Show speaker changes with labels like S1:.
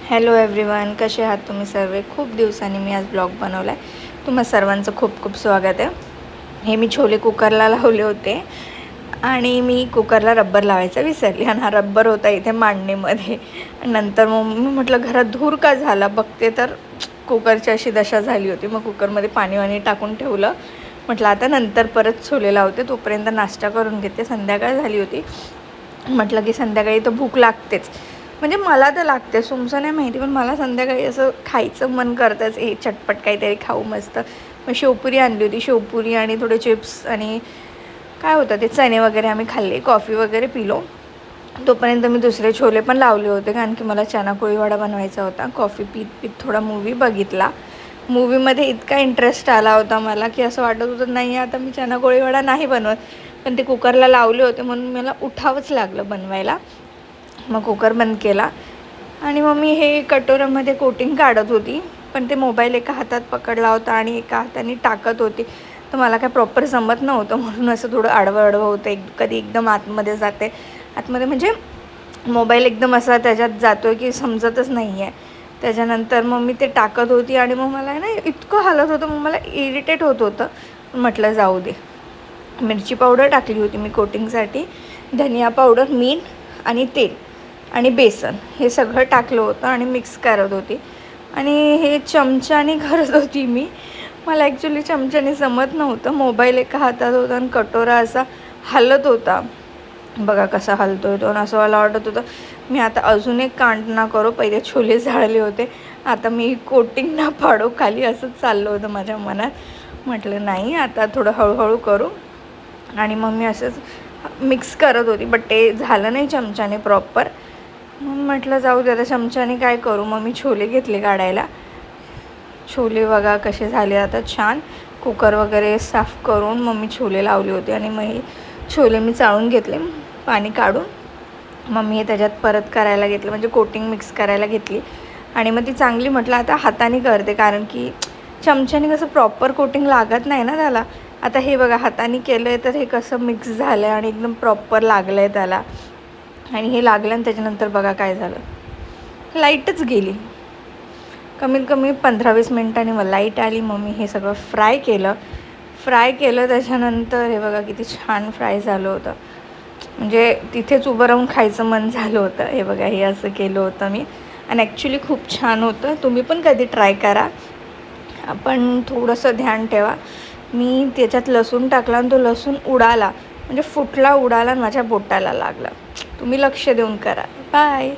S1: Hello everyone, कसे आहात तुम्ही सर्व? खूप दिवसांनी मी आज ब्लॉग बनवला आहे. तुम्हा सर्वांचं खूप खूप स्वागत आहे. हे मी छोले कुकरला लावले होते आणि मी कुकरला रब्बर लावायचा विसरली आणि हा रब्बर होता इथे मांडणीमध्ये. नंतर मग मी म्हटलं घरात धूर का झाला, बघते तर कुकरची अशी दशा झाली होती. मग कुकरमध्ये पाणी टाकून ठेवलं. म्हटलं आता नंतर परत छोले लावते, तोपर्यंत नाश्ता करून घेते. संध्याकाळ झाली होती. म्हटलं की संध्याकाळी तर भूक लागतेच, म्हणजे मला तर लागते, तुमचं नाही माहिती, पण मला संध्याकाळी असं खायचं मन करतंच, हे चटपट काहीतरी खाऊ मस्त. मग शेवपुरी आणली होती, शेवपुरी आणि थोडे चिप्स आणि काय होतं ते चणे वगैरे आम्ही खाल्ले, कॉफी वगैरे पिलो. तोपर्यंत मी दुसरे छोले पण लावले होते, कारण की मला चना कोळीवाडा बनवायचा होता. कॉफी पीत थोडा मूवी बघितला. मूवीमध्ये इतका इंटरेस्ट आला होता मला की असं वाटत होतं नाही आता मी चना कोळीवाडा नाही बनवत, पण ते कुकरला लावले होते म्हणून मला उठावंच लागलं बनवायला. मग कुकर बंद केला आणि मग मी हे कटोऱ्यामध्ये कोटिंग काढत होती, पण ते मोबाईल एका हातात पकडला होता आणि एका हाताने टाकत होती, तर मला काय प्रॉपर जमत नव्हतं, म्हणून असं थोडं आडवं होतं. कधी एकदम आतमध्ये जाते, आतमध्ये म्हणजे मोबाईल एकदम असा त्याच्यात जातो आहे की समजतच नाही आहे. त्याच्यानंतर मग मी ते टाकत होती आणि मग मला ना इतकं हालत होतं, मग मला इरिटेट होत होतं. म्हटलं जाऊ दे. मिरची पावडर टाकली होती मी कोटिंगसाठी, धनिया पावडर, मीठ आणि तेल आणि बेसन हे सगळं टाकलं होतं आणि मिक्स करत होती. आणि हे चमच्याने करत होती मी. मला ॲक्च्युली चमच्याने जमत नव्हतं. मोबाईल एका हातात होता आणि कटोरा असा हलत होता. बघा कसा हलतो आहे तो, आणि असं मला वाटत होतं मी आता अजून एक कांड ना करो. पहिले छोले जाळले होते, आता मी कोटिंग ना पाडो खाली, असंच चाललं होतं माझ्या मनात. म्हटलं नाही आता थोडं हळूहळू करू. आणि मग मी असंच मिक्स करत होती, बट ते झालं नाही चमच्याने प्रॉपर. मग म्हटलं जाऊ दे आता चमच्याने काय करू. मग मी छोले घेतले काढायला. छोले बघा कसे झाले आता छान. कुकर वगैरे साफ करून मग मी छोले लावले होते आणि मग हे छोले मी चाळून घेतले पाणी काढून. मग मी हे त्याच्यात परत करायला घेतलं, म्हणजे कोटिंग मिक्स करायला घेतली. आणि मग ती चांगली म्हटलं आता हाताने करते, कारण की चमच्याने कसं प्रॉपर कोटिंग लागत नाही ना त्याला. आता हे बघा हाताने केलं आहे तर हे कसं मिक्स झालं आहे आणि एकदम प्रॉपर लागलं आहे त्याला. आणि हे लागलं आणि त्याच्यानंतर बघा काय झालं, लाईटच गेली. कमीत कमी 15-20 मिनटांनी मग लाईट आली. मग मी हे सगळं फ्राय केलं. त्याच्यानंतर हे बघा किती छान फ्राय झालं होतं, म्हणजे तिथेच उभं राहून खायचं मन झालं होतं. हे बघा हे असं केलं होतं मी, आणि ॲक्च्युली खूप छान होतं. तुम्ही पण कधी ट्राय करा. आपण थोडंसं ध्यान ठेवा. मी त्याच्यात लसूण टाकला आणि तो लसूण उडाला, म्हणजे फुटला, उडाला आणि माझ्या बोटाला लागला. तुम्ही लक्ष देऊन करा. बाय.